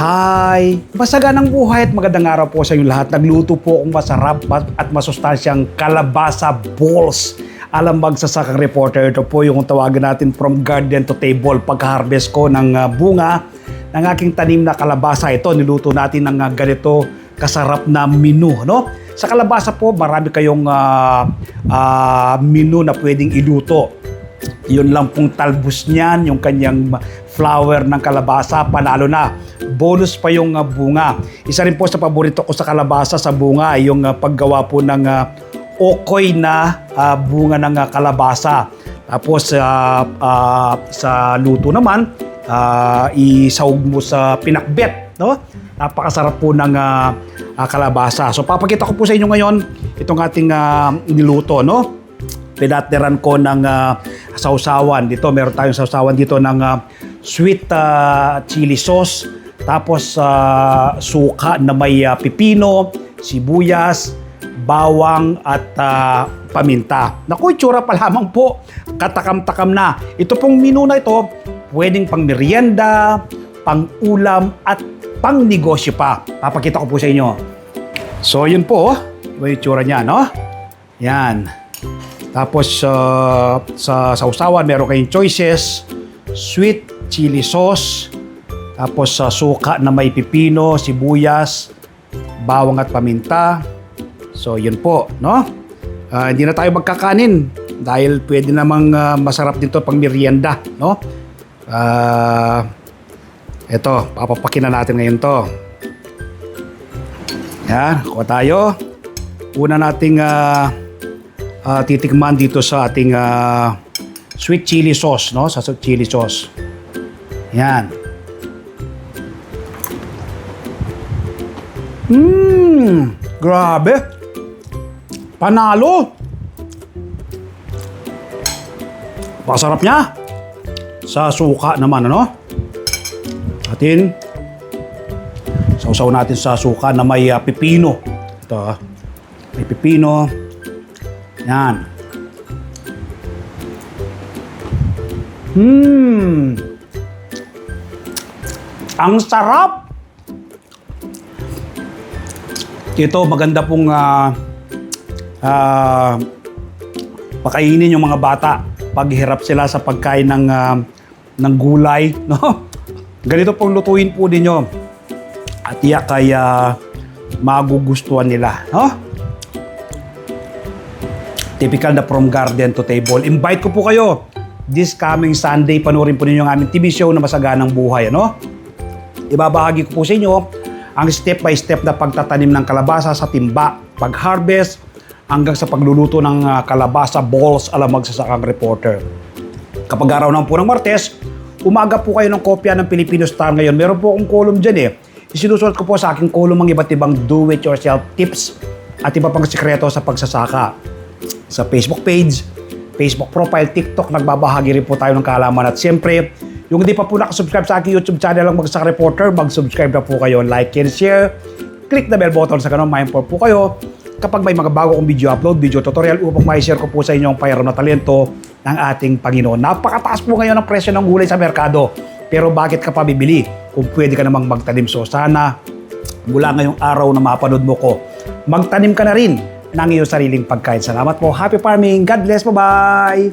Hi! Masaganang buhay at magandang araw po sa inyo lahat. Nagluto po akong masarap at masustansyang kalabasa balls. Alam magsasakang reporter, ito po yung tawagan natin from garden to table. Pagka-harvest ko ng bunga ng aking tanim na kalabasa, ito niluto natin ng ganito kasarap na menu, no? Sa kalabasa po, marami kayong menu na pwedeng iluto. Yun lang pong talbos niyan, yung kanyang flower ng kalabasa, panalo na. Bonus pa yung bunga. Isa rin po sa paborito ko sa kalabasa sa bunga, yung paggawa po ng okoy na bunga ng kalabasa. Tapos sa luto naman, isahog mo sa pinakbet, no? Napakasarap po ng kalabasa. So papakita ko po sa inyo ngayon itong ating niluto, no? Pinatneran ko ng sausawan. Dito, meron tayong sausawan dito ng sweet chili sauce. Tapos suka na may pipino, sibuyas, bawang at paminta. Naku, itsura pa lamang po. Katakam-takam na. Ito pong menu na ito, pwedeng pang merienda, pang ulam at pang negosyo pa. Papakita ko po sa inyo. So, yun po. Yung itsura niya, no? Yan. Tapos sa sausawan, meron kayong choices, sweet chili sauce, tapos suka na may pipino, sibuyas, bawang at paminta. So yun po, no? Hindi na tayo magkakanin dahil pwede namang masarap dito pang merienda, no? Ito, papapakin na natin ngayon to. Yan, kuha tayo. Una nating titikman dito sa ating sweet chili sauce, no? Sa chili sauce. Yan. Grabe. Panalo. Pasarap niya. Sa suka naman, ano? Atin. Sausaw natin sa suka na may pipino. Ito, may pipino. Yan. Ang sarap! Ito, maganda pong pakainin yung mga bata. Paghirap sila sa pagkain ng gulay, no? Ganito pong lutuin po ninyo. At iyak ay magugustuhan nila, no? Typical na from garden to table. Invite ko po kayo. This coming Sunday, panoorin po ninyo ang aming TV show na Masaganang Buhay, ano? Ibabahagi ko po sa inyo ang step by step na pagtatanim ng kalabasa sa timba, pag-harvest, hanggang sa pagluluto ng kalabasa balls alam magsasakang reporter. Kapag araw ng po ng Martes, umaga po kayo ng kopya ng Filipino Star ngayon. Meron po akong column dyan eh. Isinusulat ko po sa aking column ang iba't ibang do-it-yourself tips at iba pang sikreto sa pagsasaka. Sa Facebook page, Facebook profile, TikTok, nagbabahagi rin po tayo ng kaalaman. At siyempre, yung hindi pa po nakasubscribe sa aking YouTube channel ang Magsasaka Reporter, mag-subscribe na po kayo. Like and share. Click the bell button sa ganun. Ma-inform po kayo kapag may mga bago kong video upload, video tutorial upang ma-share ko po sa inyo ang payaro na talento ng ating Panginoon. Napakataas po ngayon ang presyo ng gulay sa merkado. Pero bakit ka pa bibili kung pwede ka namang magtanim? So sana mula ngayong araw na mapanood mo ko, magtanim ka na rin ng iyong sariling pagkain. Salamat po. Happy farming. God bless. Bye-bye.